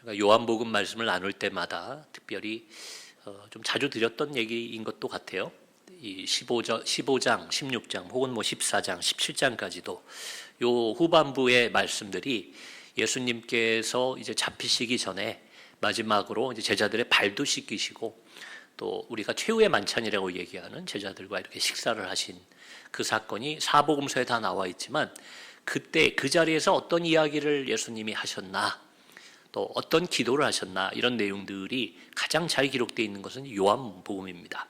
제가 요한복음 말씀을 나눌 때마다 특별히 좀 자주 드렸던 얘기인 것도 같아요. 이 15장, 16장 혹은 14장, 17장까지도 요 후반부의 말씀들이 예수님께서 이제 잡히시기 전에 마지막으로 이제 제자들의 발도 씻기시고 또 우리가 최후의 만찬이라고 얘기하는 제자들과 이렇게 식사를 하신 그 사건이 사복음서에 다 나와 있지만 그때 그 자리에서 어떤 이야기를 예수님이 하셨나 또 어떤 기도를 하셨나 이런 내용들이 가장 잘 기록되어 있는 것은 요한복음입니다.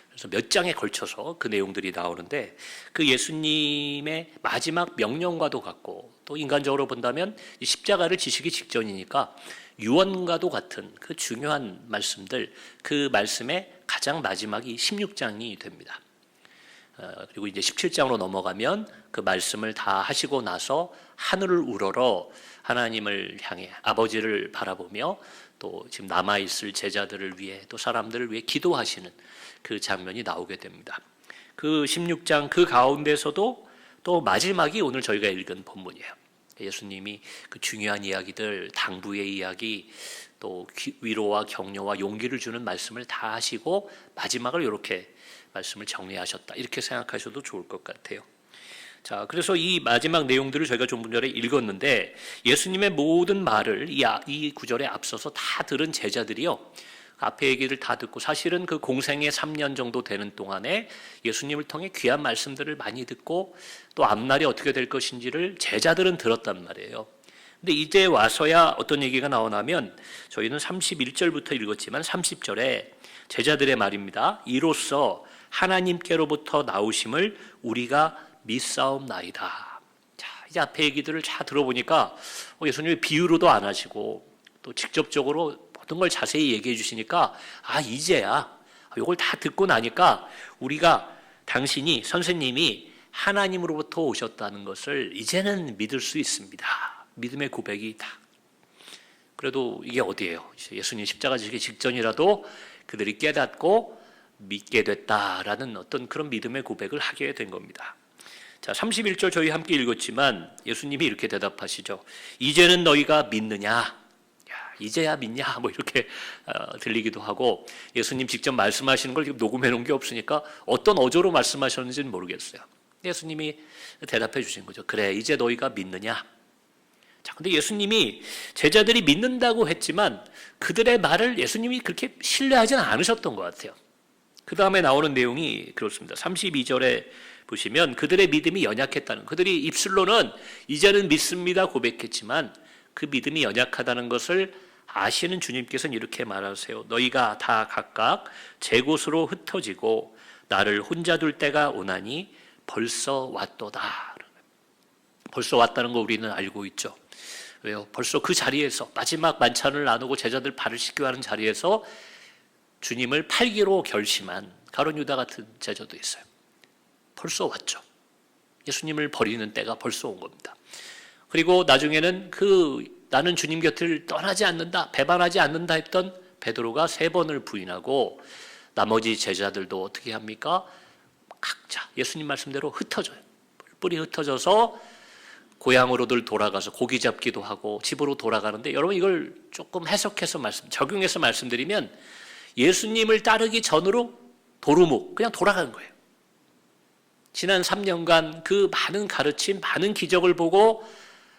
그래서 몇 장에 걸쳐서 그 내용들이 나오는데 그 예수님의 마지막 명령과도 같고 또 인간적으로 본다면 십자가를 지시기 직전이니까 유언과도 같은 그 중요한 말씀들, 그 말씀의 가장 마지막이 16장이 됩니다. 그리고 이제 17장으로 넘어가면 그 말씀을 다 하시고 나서 하늘을 우러러 하나님을 향해 아버지를 바라보며 또 지금 남아있을 제자들을 위해 또 사람들을 위해 기도하시는 그 장면이 나오게 됩니다. 그 16장 그 가운데서도 또 마지막이 오늘 저희가 읽은 본문이에요. 예수님이 그 중요한 이야기들, 당부의 이야기, 또 위로와 격려와 용기를 주는 말씀을 다 하시고 마지막을 이렇게 말씀을 정리하셨다. 이렇게 생각하셔도 좋을 것 같아요. 자, 그래서 이 마지막 내용들을 저희가 좀 전에 읽었는데 예수님의 모든 말을 이 구절에 앞서서 다 들은 제자들이요. 앞에 얘기를 다 듣고 사실은 그 공생의 3년 정도 되는 동안에 예수님을 통해 귀한 말씀들을 많이 듣고 또 앞날이 어떻게 될 것인지를 제자들은 들었단 말이에요. 근데 이제 와서야 어떤 얘기가 나오냐면 저희는 31절부터 읽었지만 30절에 제자들의 말입니다. 이로써 하나님께로부터 나오심을 우리가 믿사옵나이다. 자, 이제 앞에 얘기들을 다 들어보니까 예수님이 비유로도 안 하시고 또 직접적으로 모든 걸 자세히 얘기해 주시니까 이제야 이걸 다 듣고 나니까 우리가 당신이 선생님이 하나님으로부터 오셨다는 것을 이제는 믿을 수 있습니다. 믿음의 고백이 다. 그래도 이게 어디예요? 예수님 십자가 지시기 직전이라도 그들이 깨닫고 믿게 됐다라는 어떤 그런 믿음의 고백을 하게 된 겁니다. 자, 31절 저희 함께 읽었지만 예수님이 이렇게 대답하시죠. 이제는 너희가 믿느냐? 이제야 믿냐? 뭐 이렇게 들리기도 하고 예수님 직접 말씀하시는 걸 지금 녹음해 놓은 게 없으니까 어떤 어조로 말씀하셨는지는 모르겠어요. 예수님이 대답해 주신 거죠. 그래, 이제 너희가 믿느냐? 자, 근데 예수님이 제자들이 믿는다고 했지만 그들의 말을 예수님이 그렇게 신뢰하지는 않으셨던 것 같아요. 그 다음에 나오는 내용이 그렇습니다. 32절에 보시면 그들의 믿음이 연약했다는, 그들이 입술로는 이제는 믿습니다 고백했지만 그 믿음이 연약하다는 것을 아시는 주님께서는 이렇게 말하세요. 너희가 다 각각 제 곳으로 흩어지고 나를 혼자 둘 때가 오나니 벌써 왔도다. 벌써 왔다는 거 우리는 알고 있죠. 왜요? 벌써 그 자리에서 마지막 만찬을 나누고 제자들 발을 씻기고 하는 자리에서 주님을 팔기로 결심한 가룟 유다 같은 제자도 있어요. 벌써 왔죠. 예수님을 버리는 때가 벌써 온 겁니다. 그리고 나중에는 나는 주님 곁을 떠나지 않는다, 배반하지 않는다 했던 베드로가 3번을 부인하고 나머지 제자들도 어떻게 합니까? 각자 예수님 말씀대로 흩어져요. 뿔뿔이 흩어져서 고향으로들 돌아가서 고기 잡기도 하고 집으로 돌아가는데 여러분 이걸 조금 해석해서 적용해서 말씀드리면 예수님을 따르기 전으로 도루묵 그냥 돌아가는 거예요. 지난 3년간 그 많은 가르침, 많은 기적을 보고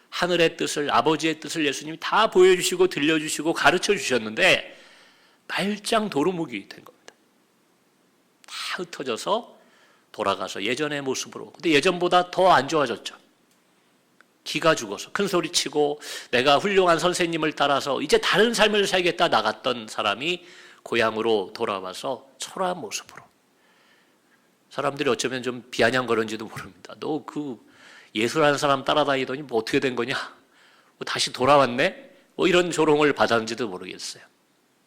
하늘의 뜻을, 아버지의 뜻을 예수님이 다 보여주시고 들려주시고 가르쳐 주셨는데 말짱 도루묵이 된 겁니다. 다 흩어져서 돌아가서 예전의 모습으로. 근데 예전보다 더 안 좋아졌죠. 기가 죽어서 큰 소리 치고 내가 훌륭한 선생님을 따라서 이제 다른 삶을 살겠다 나갔던 사람이 고향으로 돌아와서 초라한 모습으로. 사람들이 어쩌면 좀 비아냥거렸는지도 모릅니다. 너 그 예수라는 사람 따라다니더니 뭐 어떻게 된 거냐? 뭐 다시 돌아왔네? 뭐 이런 조롱을 받았는지도 모르겠어요.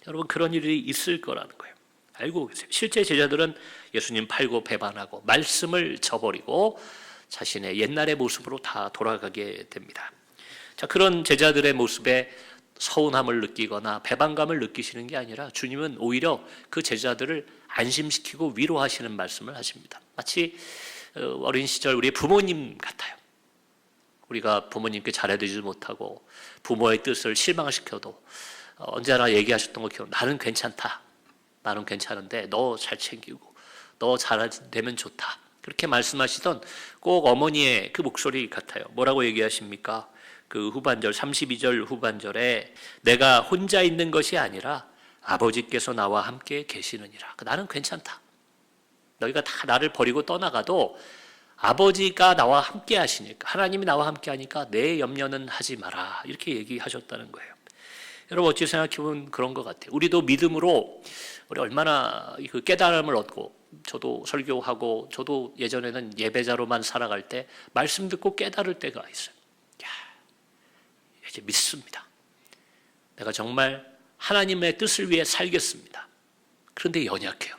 여러분 그런 일이 있을 거라는 거예요. 알고 계세요. 실제 제자들은 예수님 팔고 배반하고 말씀을 저버리고 자신의 옛날의 모습으로 다 돌아가게 됩니다. 자, 그런 제자들의 모습에 서운함을 느끼거나 배반감을 느끼시는 게 아니라 주님은 오히려 그 제자들을 안심시키고 위로하시는 말씀을 하십니다. 마치 어린 시절 우리 부모님 같아요. 우리가 부모님께 잘해드리지 못하고 부모의 뜻을 실망시켜도 언제나 얘기하셨던 거 기억. 나는 괜찮다. 나는 괜찮은데 너 잘 챙기고 너 잘 되면 좋다. 그렇게 말씀하시던 꼭 어머니의 그 목소리 같아요. 뭐라고 얘기하십니까? 그 후반절 32절 후반절에 내가 혼자 있는 것이 아니라 아버지께서 나와 함께 계시느니라. 나는 괜찮다. 너희가 다 나를 버리고 떠나가도 아버지가 나와 함께 하시니까, 하나님이 나와 함께 하니까 내 염려는 하지 마라. 이렇게 얘기하셨다는 거예요. 여러분 어찌 생각해보면 그런 것 같아요. 우리도 믿음으로 우리 얼마나 그 깨달음을 얻고, 저도 설교하고 저도 예전에는 예배자로만 살아갈 때 말씀 듣고 깨달을 때가 있어요. 야, 이제 믿습니다. 내가 정말 하나님의 뜻을 위해 살겠습니다. 그런데 연약해요.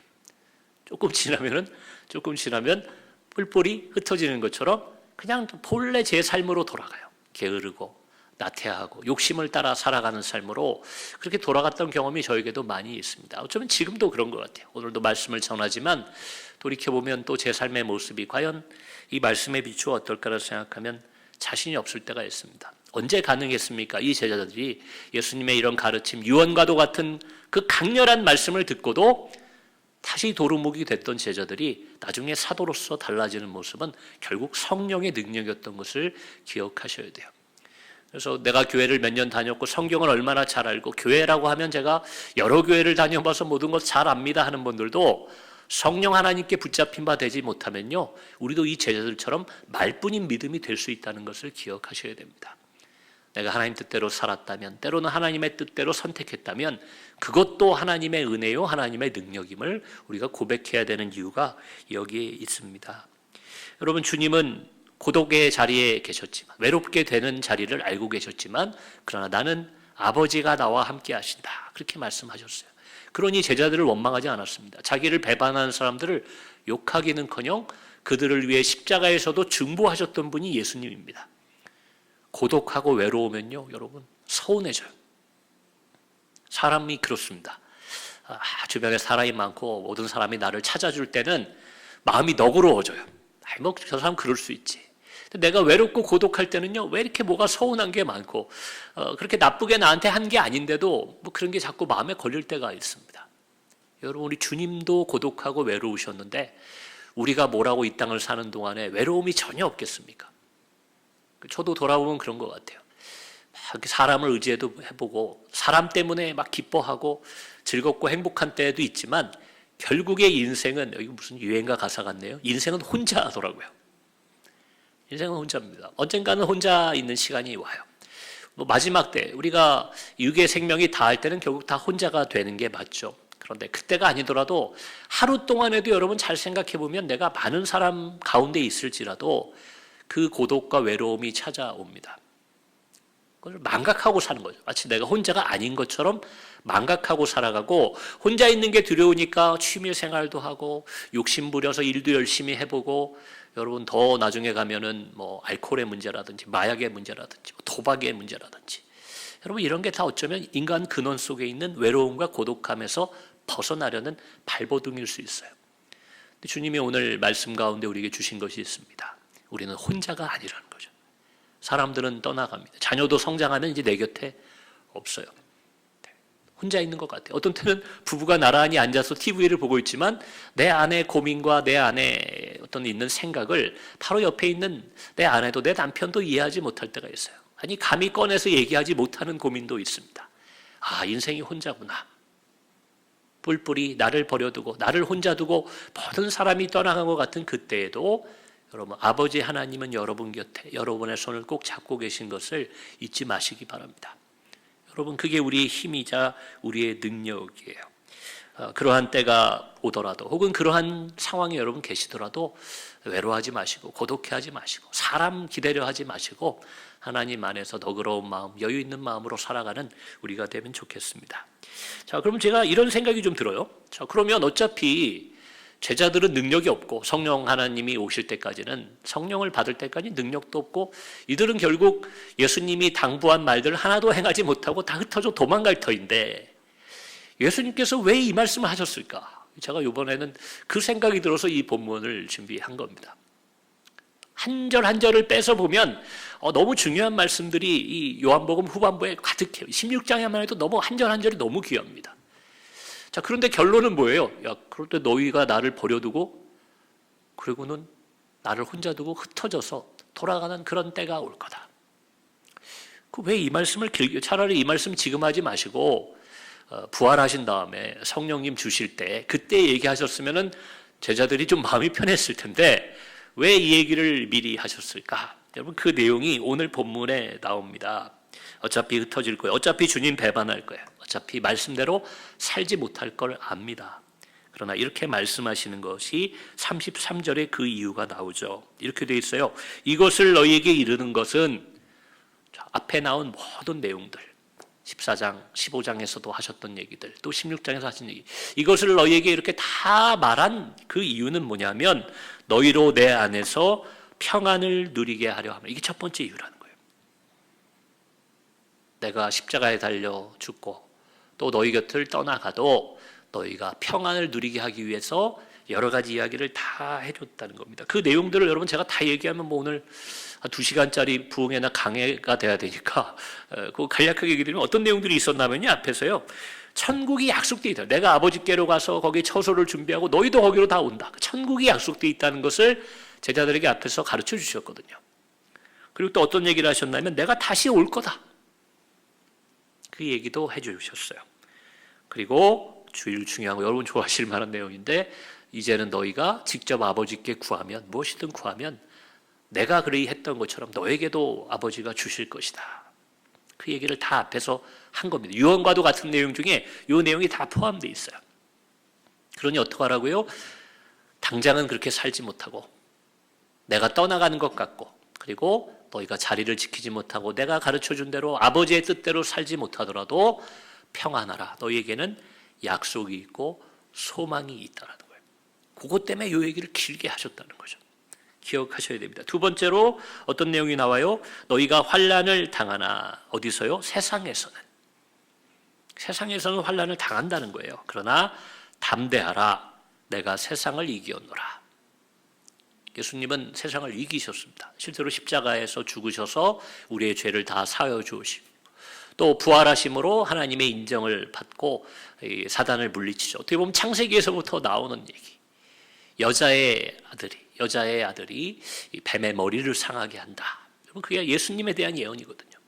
조금 지나면 뿔뿔이 흩어지는 것처럼 그냥 본래 제 삶으로 돌아가요. 게으르고 나태하고 욕심을 따라 살아가는 삶으로 그렇게 돌아갔던 경험이 저에게도 많이 있습니다. 어쩌면 지금도 그런 것 같아요. 오늘도 말씀을 전하지만 돌이켜보면 또 제 삶의 모습이 과연 이 말씀에 비추어 어떨까라 생각하면 자신이 없을 때가 있습니다. 언제 가능했습니까? 이 제자들이 예수님의 이런 가르침, 유언과도 같은 그 강렬한 말씀을 듣고도 다시 도루묵이 됐던 제자들이 나중에 사도로서 달라지는 모습은 결국 성령의 능력이었던 것을 기억하셔야 돼요. 그래서 내가 교회를 몇 년 다녔고 성경을 얼마나 잘 알고 교회라고 하면 제가 여러 교회를 다녀봐서 모든 것 잘 압니다 하는 분들도 성령 하나님께 붙잡힌 바 되지 못하면요, 우리도 이 제자들처럼 말뿐인 믿음이 될 수 있다는 것을 기억하셔야 됩니다. 내가 하나님 뜻대로 살았다면, 때로는 하나님의 뜻대로 선택했다면 그것도 하나님의 은혜요, 하나님의 능력임을 우리가 고백해야 되는 이유가 여기에 있습니다. 여러분, 주님은 고독의 자리에 계셨지만, 외롭게 되는 자리를 알고 계셨지만, 그러나 나는 아버지가 나와 함께 하신다, 그렇게 말씀하셨어요. 그러니 제자들을 원망하지 않았습니다. 자기를 배반하는 사람들을 욕하기는커녕 그들을 위해 십자가에서도 중보하셨던 분이 예수님입니다. 고독하고 외로우면요, 여러분, 서운해져요. 사람이 그렇습니다. 주변에 사람이 많고 모든 사람이 나를 찾아줄 때는 마음이 너그러워져요. 저 사람 그럴 수 있지. 내가 외롭고 고독할 때는요, 왜 이렇게 뭐가 서운한 게 많고 그렇게 나쁘게 나한테 한 게 아닌데도 뭐 그런 게 자꾸 마음에 걸릴 때가 있습니다. 여러분, 우리 주님도 고독하고 외로우셨는데 우리가 뭐라고 이 땅을 사는 동안에 외로움이 전혀 없겠습니까? 저도 돌아보면 그런 것 같아요. 막 사람을 의지해도 해보고 사람 때문에 막 기뻐하고 즐겁고 행복한 때도 있지만 결국에 인생은, 여기 무슨 유행가 가사 같네요. 인생은 혼자 하더라고요. 인생은 혼자입니다. 언젠가는 혼자 있는 시간이 와요. 마지막 때 우리가 육의 생명이 다할 때는 결국 다 혼자가 되는 게 맞죠. 그런데 그때가 아니더라도 하루 동안에도 여러분 잘 생각해보면 내가 많은 사람 가운데 있을지라도 그 고독과 외로움이 찾아옵니다. 그걸 망각하고 사는 거죠. 마치 내가 혼자가 아닌 것처럼 망각하고 살아가고, 혼자 있는 게 두려우니까 취미 생활도 하고 욕심 부려서 일도 열심히 해보고, 여러분 더 나중에 가면은 뭐 알코올의 문제라든지 마약의 문제라든지 도박의 문제라든지, 여러분 이런 게 다 어쩌면 인간 근원 속에 있는 외로움과 고독함에서 벗어나려는 발버둥일 수 있어요. 근데 주님이 오늘 말씀 가운데 우리에게 주신 것이 있습니다. 우리는 혼자가 아니라는 거죠. 사람들은 떠나갑니다. 자녀도 성장하면 이제 내 곁에 없어요. 혼자 있는 것 같아요. 어떤 때는 부부가 나란히 앉아서 TV를 보고 있지만 내 안의 고민과 내 안에 어떤 있는 생각을 바로 옆에 있는 내 아내도 내 남편도 이해하지 못할 때가 있어요. 아니, 감히 꺼내서 얘기하지 못하는 고민도 있습니다. 아, 인생이 혼자구나. 뿔뿔이 나를 버려두고 나를 혼자 두고 모든 사람이 떠나간 것 같은 그때에도 여러분, 아버지 하나님은 여러분 곁에 여러분의 손을 꼭 잡고 계신 것을 잊지 마시기 바랍니다. 여러분, 그게 우리의 힘이자 우리의 능력이에요. 그러한 때가 오더라도, 혹은 그러한 상황에 여러분 계시더라도 외로워하지 마시고 고독해하지 마시고 사람 기다려 하지 마시고 하나님 안에서 너그러운 마음, 여유 있는 마음으로 살아가는 우리가 되면 좋겠습니다. 자, 그럼 제가 이런 생각이 좀 들어요. 자, 그러면 어차피 제자들은 능력이 없고 성령 하나님이 오실 때까지는, 성령을 받을 때까지 능력도 없고, 이들은 결국 예수님이 당부한 말들 하나도 행하지 못하고 다 흩어져 도망갈 터인데 예수님께서 왜 이 말씀을 하셨을까? 제가 이번에는 그 생각이 들어서 이 본문을 준비한 겁니다. 한 절 한 절을 빼서 보면 너무 중요한 말씀들이 이 요한복음 후반부에 가득해요. 16장에만 해도 너무 한 절 한 절이 너무 귀합니다. 자, 그런데 결론은 뭐예요? 야, 그럴 때 너희가 나를 버려두고 그리고는 나를 혼자 두고 흩어져서 돌아가는 그런 때가 올 거다. 왜 이 말씀을 길게, 차라리 이 말씀 지금 하지 마시고 부활하신 다음에 성령님 주실 때 그때 얘기하셨으면은 제자들이 좀 마음이 편했을 텐데 왜 이 얘기를 미리 하셨을까? 여러분, 그 내용이 오늘 본문에 나옵니다. 어차피 흩어질 거예요. 어차피 주님 배반할 거예요. 어차피 말씀대로 살지 못할 걸 압니다. 그러나 이렇게 말씀하시는 것이 33절에 그 이유가 나오죠. 이렇게 돼 있어요. 이것을 너희에게 이르는 것은, 앞에 나온 모든 내용들, 14장, 15장에서도 하셨던 얘기들, 또 16장에서 하신 얘기, 이것을 너희에게 이렇게 다 말한 그 이유는 뭐냐면 너희로 내 안에서 평안을 누리게 하려 하면, 이게 첫 번째 이유라는 거예요. 내가 십자가에 달려 죽고 또 너희 곁을 떠나가도 너희가 평안을 누리게 하기 위해서 여러 가지 이야기를 다 해줬다는 겁니다. 그 내용들을 여러분 제가 다 얘기하면 뭐 오늘 2시간짜리 부흥회나 강해가 돼야 되니까 그 간략하게 얘기드리면 어떤 내용들이 있었냐면요, 앞에서요, 천국이 약속되어 있다. 내가 아버지께로 가서 거기 처소를 준비하고 너희도 거기로 다 온다. 천국이 약속되어 있다는 것을 제자들에게 앞에서 가르쳐 주셨거든요. 그리고 또 어떤 얘기를 하셨냐면 내가 다시 올 거다. 그 얘기도 해주셨어요. 그리고 제일 중요한 거, 여러분 좋아하실 만한 내용인데, 이제는 너희가 직접 아버지께 구하면, 무엇이든 구하면 내가 그리 했던 것처럼 너에게도 아버지가 주실 것이다. 그 얘기를 다 앞에서 한 겁니다. 유언과도 같은 내용 중에 이 내용이 다 포함되어 있어요. 그러니 어떡하라고요? 당장은 그렇게 살지 못하고 내가 떠나가는 것 같고, 그리고 너희가 자리를 지키지 못하고 내가 가르쳐준 대로 아버지의 뜻대로 살지 못하더라도 평안하라. 너희에게는 약속이 있고 소망이 있다는 거예요. 그것 때문에 이 얘기를 길게 하셨다는 거죠. 기억하셔야 됩니다. 두 번째로 어떤 내용이 나와요? 너희가 환난을 당하나, 어디서요? 세상에서는. 세상에서는 환난을 당한다는 거예요. 그러나 담대하라. 내가 세상을 이기었노라. 예수님은 세상을 이기셨습니다. 실제로 십자가에서 죽으셔서 우리의 죄를 다 사여 주시고, 또 부활하심으로 하나님의 인정을 받고 사단을 물리치죠. 어떻게 보면 창세기에서부터 나오는 얘기. 여자의 아들이 뱀의 머리를 상하게 한다. 그게 예수님에 대한 예언이거든요.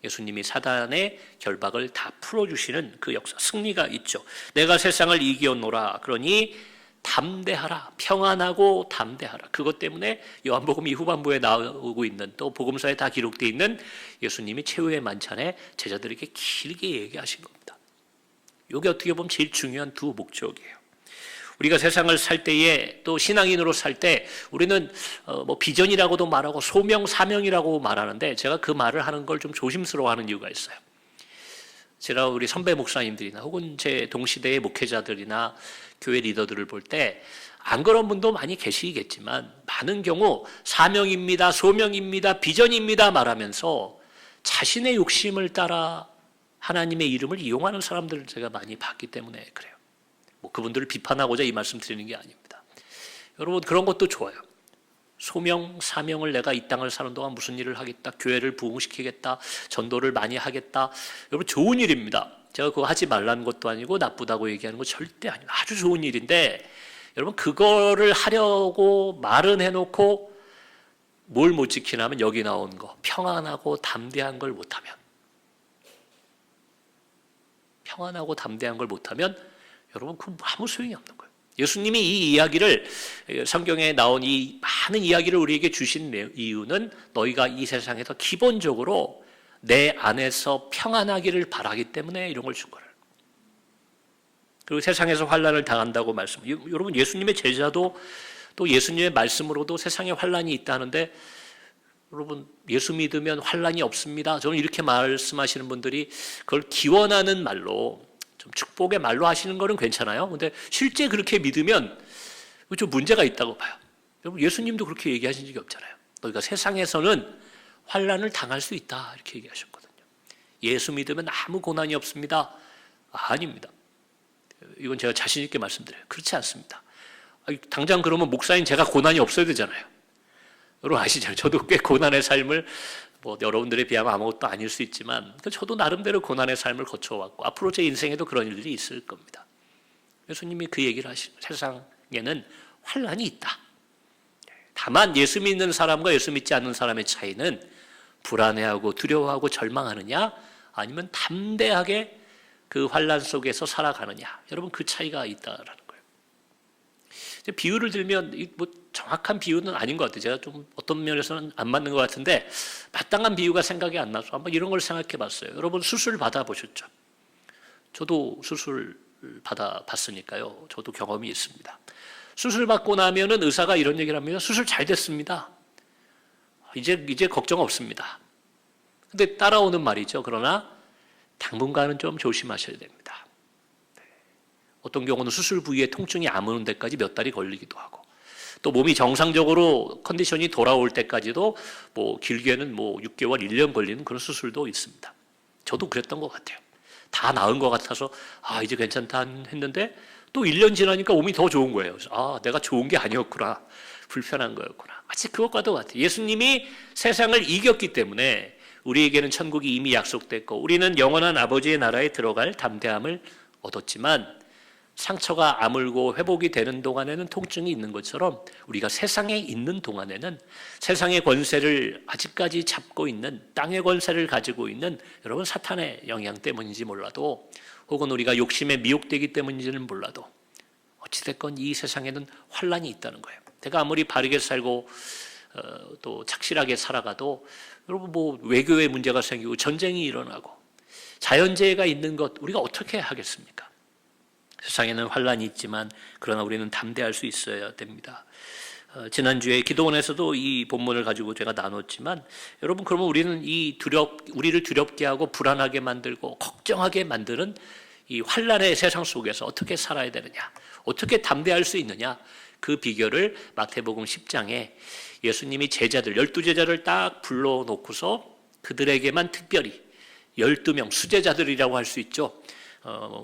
예수님이 사단의 결박을 다 풀어주시는 그 역사, 승리가 있죠. 내가 세상을 이기었노라. 그러니 담대하라. 평안하고 담대하라. 그것 때문에 요한복음 이 후반부에 나오고 있는, 또 복음서에 다 기록되어 있는 예수님이 최후의 만찬에 제자들에게 길게 얘기하신 겁니다. 이게 어떻게 보면 제일 중요한 두 목적이에요. 우리가 세상을 살 때에, 또 신앙인으로 살 때 우리는 비전이라고도 말하고 소명, 사명이라고 말하는데, 제가 그 말을 하는 걸 좀 조심스러워하는 이유가 있어요. 제가 우리 선배 목사님들이나 혹은 제 동시대의 목회자들이나 교회 리더들을 볼 때 안 그런 분도 많이 계시겠지만, 많은 경우 사명입니다, 소명입니다, 비전입니다 말하면서 자신의 욕심을 따라 하나님의 이름을 이용하는 사람들을 제가 많이 봤기 때문에 그래요. 그분들을 비판하고자 이 말씀 드리는 게 아닙니다. 여러분, 그런 것도 좋아요. 소명, 사명을, 내가 이 땅을 사는 동안 무슨 일을 하겠다, 교회를 부흥시키겠다, 전도를 많이 하겠다, 여러분 좋은 일입니다. 제가 그거 하지 말라는 것도 아니고 나쁘다고 얘기하는 거 절대 아니에요. 아주 좋은 일인데, 여러분 그거를 하려고 말은 해놓고 뭘 못 지키냐면 여기 나온 거, 평안하고 담대한 걸 못하면, 평안하고 담대한 걸 못하면 여러분 그건 아무 소용이 없는 거예요. 예수님이 이 이야기를, 성경에 나온 이 많은 이야기를 우리에게 주신 이유는 너희가 이 세상에서 기본적으로 내 안에서 평안하기를 바라기 때문에 이런 걸 준 거예요. 그리고 세상에서 환난을 당한다고 말씀. 여러분, 예수님의 제자도 또 예수님의 말씀으로도 세상에 환난이 있다는데, 여러분 예수 믿으면 환난이 없습니다. 저는 이렇게 말씀하시는 분들이 그걸 기원하는 말로, 좀 축복의 말로 하시는 거는 괜찮아요. 근데 실제 그렇게 믿으면 좀 문제가 있다고 봐요. 여러분, 예수님도 그렇게 얘기하신 적이 없잖아요. 너희가 세상에서는 환난을 당할 수 있다, 이렇게 얘기하셨거든요. 예수 믿으면 아무 고난이 없습니다. 아닙니다. 이건 제가 자신 있게 말씀드려요. 그렇지 않습니다. 당장 그러면 목사인 제가 고난이 없어야 되잖아요. 여러분 아시잖아요. 저도 꽤 고난의 삶을 뭐 여러분들에 비하면 아무것도 아닐 수 있지만 저도 나름대로 고난의 삶을 거쳐왔고 앞으로 제 인생에도 그런 일들이 있을 겁니다. 예수님이 그 얘기를 하시죠. 세상에는 환난이 있다. 다만 예수 믿는 사람과 예수 믿지 않는 사람의 차이는 불안해하고 두려워하고 절망하느냐 아니면 담대하게 그 환난 속에서 살아가느냐. 여러분 그 차이가 있다라는 거예요. 비유를 들면 뭐 정확한 비유는 아닌 것 같아요. 제가 좀 어떤 면에서는 안 맞는 것 같은데 마땅한 비유가 생각이 안 나서 한번 이런 걸 생각해 봤어요. 여러분 수술 받아보셨죠? 저도 수술 받아봤으니까요. 저도 경험이 있습니다. 수술 받고 나면은 의사가 이런 얘기를 합니다. 수술 잘 됐습니다. 이제 걱정 없습니다. 근데 따라오는 말이죠. 그러나 당분간은 좀 조심하셔야 됩니다. 어떤 경우는 수술 부위에 통증이 아무는 데까지 몇 달이 걸리기도 하고 또 몸이 정상적으로 컨디션이 돌아올 때까지도 뭐 길게는 뭐 6개월, 1년 걸리는 그런 수술도 있습니다. 저도 그랬던 것 같아요. 다 나은 것 같아서 이제 괜찮다 했는데 또 1년 지나니까 몸이 더 좋은 거예요. 그래서 내가 좋은 게 아니었구나. 불편한 거였구나. 마치 그것과도 같아요. 예수님이 세상을 이겼기 때문에 우리에게는 천국이 이미 약속됐고 우리는 영원한 아버지의 나라에 들어갈 담대함을 얻었지만 상처가 아물고 회복이 되는 동안에는 통증이 있는 것처럼 우리가 세상에 있는 동안에는 세상의 권세를 아직까지 잡고 있는 땅의 권세를 가지고 있는 여러분 사탄의 영향 때문인지 몰라도 혹은 우리가 욕심에 미혹되기 때문인지는 몰라도 어찌됐건 이 세상에는 환난이 있다는 거예요. 내가 아무리 바르게 살고 또 착실하게 살아가도 여러분 뭐 외교에 문제가 생기고 전쟁이 일어나고 자연재해가 있는 것 우리가 어떻게 하겠습니까? 세상에는 환난이 있지만 그러나 우리는 담대할 수 있어야 됩니다. 지난주에 기도원에서도 이 본문을 가지고 제가 나눴지만 여러분 그러면 우리는 우리를 두렵게 하고 불안하게 만들고 걱정하게 만드는 이 환난의 세상 속에서 어떻게 살아야 되느냐, 어떻게 담대할 수 있느냐 그 비결을 마태복음 10장에 예수님이 제자들 12제자를 딱 불러놓고서 그들에게만 특별히 12명 수제자들이라고 할 수 있죠.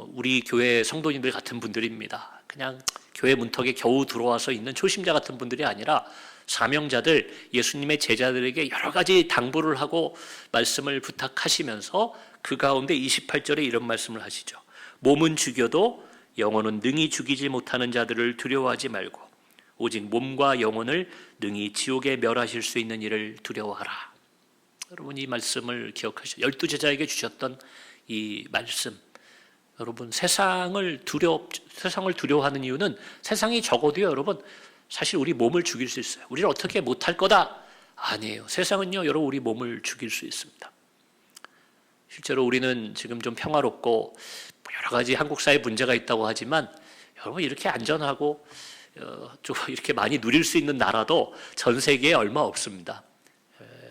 우리 교회 성도님들 같은 분들입니다. 그냥 교회 문턱에 겨우 들어와서 있는 초심자 같은 분들이 아니라 사명자들 예수님의 제자들에게 여러 가지 당부를 하고 말씀을 부탁하시면서 그 가운데 28절에 이런 말씀을 하시죠. 몸은 죽여도 영혼은 능히 죽이지 못하는 자들을 두려워하지 말고 오직 몸과 영혼을 능히 지옥에 멸하실 수 있는 이를 두려워하라. 여러분 이 말씀을 기억하시죠. 12제자에게 주셨던 이 말씀 여러분 세상을 두려워하는 이유는 세상이 적어도요 여러분 사실 우리 몸을 죽일 수 있어요. 우리를 어떻게 못할 거다? 아니에요. 세상은요 여러분 우리 몸을 죽일 수 있습니다. 실제로 우리는 지금 좀 평화롭고 여러 가지 한국 사회에 문제가 있다고 하지만 여러분 이렇게 안전하고 좀 이렇게 많이 누릴 수 있는 나라도 전 세계에 얼마 없습니다.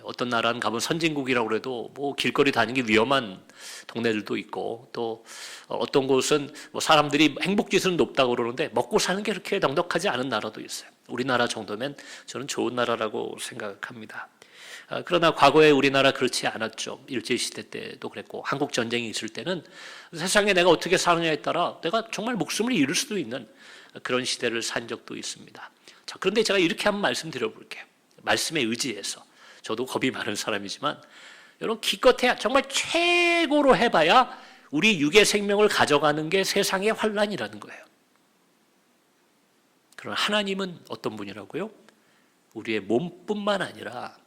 어떤 나라는 가면 선진국이라고 해도 뭐 길거리 다니기 위험한 동네들도 있고 또 어떤 곳은 뭐 사람들이 행복지수는 높다고 그러는데 먹고 사는 게 그렇게 넉넉하지 않은 나라도 있어요. 우리나라 정도면 저는 좋은 나라라고 생각합니다. 그러나 과거에 우리나라 그렇지 않았죠. 일제시대 때도 그랬고 한국 전쟁이 있을 때는 세상에 내가 어떻게 사느냐에 따라 내가 정말 목숨을 잃을 수도 있는 그런 시대를 산 적도 있습니다. 자, 그런데 제가 이렇게 한번 말씀드려볼게요. 말씀에 의지해서. 저도 겁이 많은 사람이지만 여러분 기껏해야 정말 최고로 해봐야 우리 육의 생명을 가져가는 게 세상의 환난이라는 거예요. 그러나 하나님은 어떤 분이라고요? 우리의 몸뿐만 아니라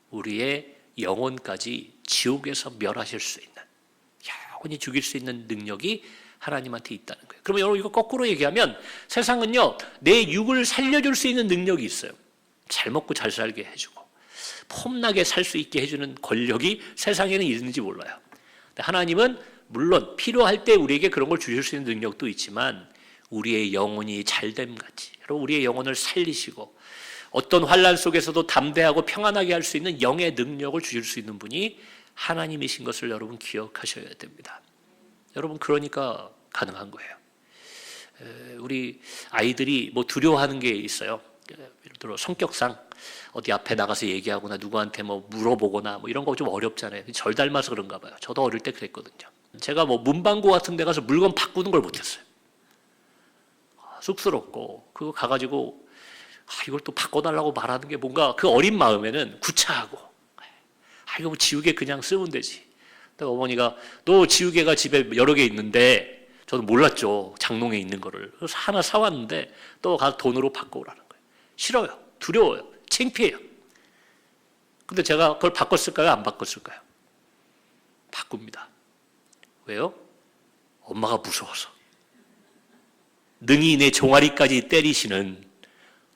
우리의 영혼까지 지옥에서 멸하실 수 있는 영원히 죽일 수 있는 능력이 하나님한테 있다는 거예요. 그러면 여러분 이거 거꾸로 얘기하면 세상은요 내 육을 살려줄 수 있는 능력이 있어요. 잘 먹고 잘 살게 해주고 폼나게 살 수 있게 해주는 권력이 세상에는 있는지 몰라요. 하나님은 물론 필요할 때 우리에게 그런 걸 주실 수 있는 능력도 있지만 우리의 영혼이 잘됨 같이 여러분 우리의 영혼을 살리시고 어떤 환난 속에서도 담대하고 평안하게 할 수 있는 영의 능력을 주실 수 있는 분이 하나님이신 것을 여러분 기억하셔야 됩니다. 여러분 그러니까 가능한 거예요. 우리 아이들이 뭐 두려워하는 게 있어요. 예를 들어 성격상 어디 앞에 나가서 얘기하거나 누구한테 뭐 물어보거나 뭐 이런 거 좀 어렵잖아요. 절 닮아서 그런가 봐요. 저도 어릴 때 그랬거든요. 제가 뭐 문방구 같은 데 가서 물건 바꾸는 걸 못했어요. 쑥스럽고 그거 가가지고 이걸 또 바꿔달라고 말하는 게 뭔가 그 어린 마음에는 구차하고, 이거 뭐 지우개 그냥 쓰면 되지. 근데 어머니가 너 지우개가 집에 여러 개 있는데, 저는 몰랐죠. 장롱에 있는 거를. 그래서 하나 사왔는데 또 가서 돈으로 바꿔오라는 거예요. 싫어요. 두려워요. 창피해요. 근데 제가 그걸 바꿨을까요? 안 바꿨을까요? 바꿉니다. 왜요? 엄마가 무서워서. 능히 내 종아리까지 때리시는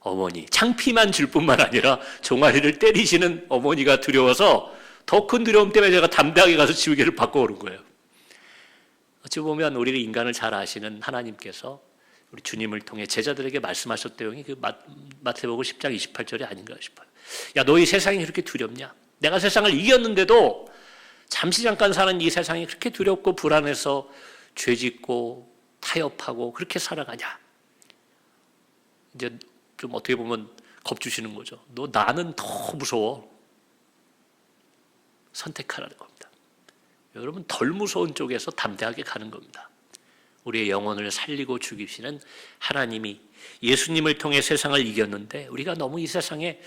어머니, 창피만 줄 뿐만 아니라 종아리를 때리시는 어머니가 두려워서 더 큰 두려움 때문에 제가 담대하게 가서 지우개를 바꿔오는 거예요. 어찌 보면 우리 인간을 잘 아시는 하나님께서 우리 주님을 통해 제자들에게 말씀하셨던 내용이 그 마태복음 10장 28절이 아닌가 싶어요. 야, 너희 세상이 그렇게 두렵냐? 내가 세상을 이겼는데도 잠시 잠깐 사는 이 세상이 그렇게 두렵고 불안해서 죄짓고 타협하고 그렇게 살아가냐? 이제 좀 어떻게 보면 겁주시는 거죠. 너 나는 더 무서워. 선택하라는 겁니다. 여러분, 덜 무서운 쪽에서 담대하게 가는 겁니다. 우리의 영혼을 살리고 죽이시는 하나님이 예수님을 통해 세상을 이겼는데 우리가 너무 이 세상에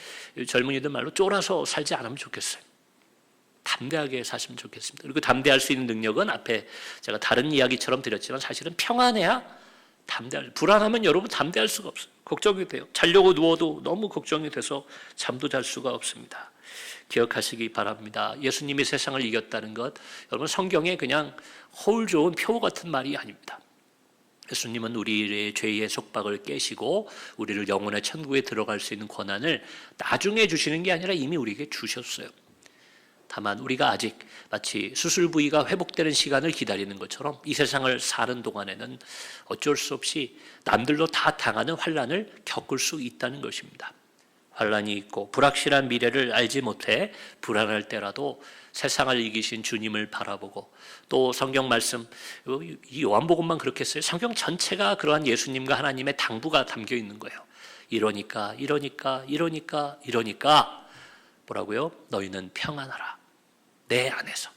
젊은이들 말로 쫄아서 살지 않으면 좋겠어요. 담대하게 사시면 좋겠습니다. 그리고 담대할 수 있는 능력은 앞에 제가 다른 이야기처럼 드렸지만 사실은 평안해야 불안하면 여러분 담대할 수가 없어요. 걱정이 돼요. 자려고 누워도 너무 걱정이 돼서 잠도 잘 수가 없습니다. 기억하시기 바랍니다. 예수님이 세상을 이겼다는 것, 여러분 성경에 그냥 허울 좋은 표 같은 말이 아닙니다. 예수님은 우리의 죄의 속박을 깨시고 우리를 영원의 천국에 들어갈 수 있는 권한을 나중에 주시는 게 아니라 이미 우리에게 주셨어요. 다만 우리가 아직 마치 수술 부위가 회복되는 시간을 기다리는 것처럼 이 세상을 사는 동안에는 어쩔 수 없이 남들도 다 당하는 환난을 겪을 수 있다는 것입니다. 환난이 있고 불확실한 미래를 알지 못해 불안할 때라도 세상을 이기신 주님을 바라보고 또 성경 말씀, 이 요한복음만 그렇게 써요. 성경 전체가 그러한 예수님과 하나님의 당부가 담겨 있는 거예요. 이러니까 뭐라고요? 너희는 평안하라. 내 안에서.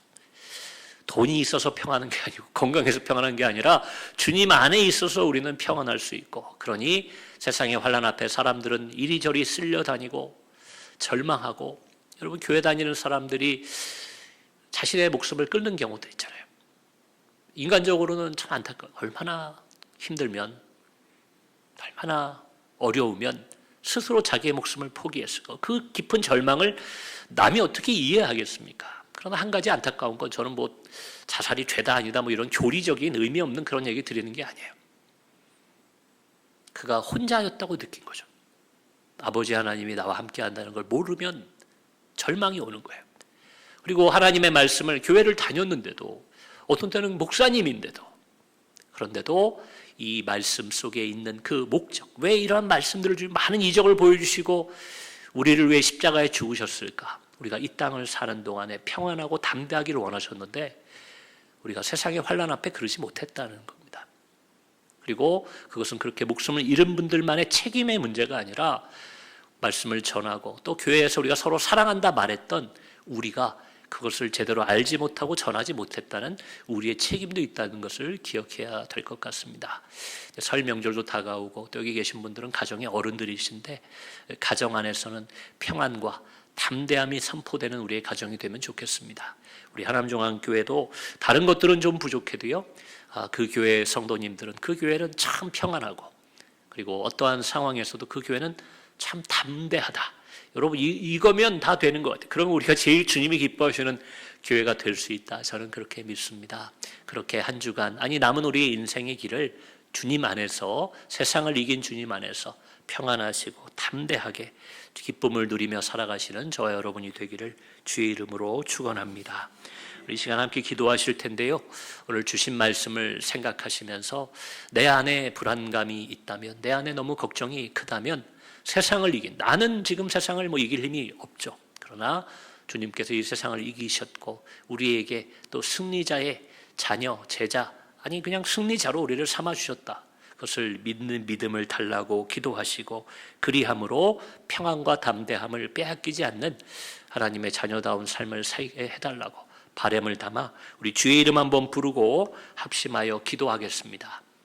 돈이 있어서 평안한 게 아니고 건강해서 평안한 게 아니라 주님 안에 있어서 우리는 평안할 수 있고, 그러니 세상의 환난 앞에 사람들은 이리저리 쓸려다니고 절망하고, 여러분 교회 다니는 사람들이 자신의 목숨을 끊는 경우도 있잖아요. 인간적으로는 참 안타까워요. 얼마나 힘들면, 얼마나 어려우면 스스로 자기의 목숨을 포기했을까. 그 깊은 절망을 남이 어떻게 이해하겠습니까? 그러나 한 가지 안타까운 건, 저는 뭐 자살이 죄다 아니다 뭐 이런 교리적인 의미 없는 그런 얘기 드리는 게 아니에요. 그가 혼자였다고 느낀 거죠. 아버지 하나님이 나와 함께 한다는 걸 모르면 절망이 오는 거예요. 그리고 하나님의 말씀을 교회를 다녔는데도, 어떤 때는 목사님인데도, 그런데도 이 말씀 속에 있는 그 목적, 왜 이러한 말씀들을 주시고 많은 이적을 보여주시고 우리를 위해 십자가에 죽으셨을까? 우리가 이 땅을 사는 동안에 평안하고 담대하기를 원하셨는데 우리가 세상의 환난 앞에 그러지 못했다는 겁니다. 그리고 그것은 그렇게 목숨을 잃은 분들만의 책임의 문제가 아니라 말씀을 전하고 또 교회에서 우리가 서로 사랑한다 말했던 우리가 그것을 제대로 알지 못하고 전하지 못했다는 우리의 책임도 있다는 것을 기억해야 될 것 같습니다. 설 명절도 다가오고 또 여기 계신 분들은 가정의 어른들이신데 가정 안에서는 평안과 담대함이 선포되는 우리의 가정이 되면 좋겠습니다. 우리 하남종안교회도 다른 것들은 좀 부족해도요, 그 교회 성도님들은 그 교회는 참 평안하고, 그리고 어떠한 상황에서도 그 교회는 참 담대하다. 여러분 이거면 다 되는 것 같아요. 그러면 우리가 제일 주님이 기뻐하시는 교회가 될 수 있다. 저는 그렇게 믿습니다. 그렇게 한 주간, 아니 남은 우리의 인생의 길을 주님 안에서, 세상을 이긴 주님 안에서 평안하시고 담대하게 기쁨을 누리며 살아가시는 저와 여러분이 되기를 주의 이름으로 축원합니다. 우리 시간 함께 기도하실 텐데요, 오늘 주신 말씀을 생각하시면서 내 안에 불안감이 있다면, 내 안에 너무 걱정이 크다면, 세상을 나는 지금 세상을 이길 힘이 없죠. 그러나 주님께서 이 세상을 이기셨고 우리에게 또 승리자의 자녀, 제자, 아니 그냥 승리자로 우리를 삼아주셨다. 그것을 믿는 믿음을 달라고 기도하시고, 그리함으로 평안과 담대함을 빼앗기지 않는 하나님의 자녀다운 삶을 살게 해달라고 바람을 담아 우리 주의 이름 한번 부르고 합심하여 기도하겠습니다.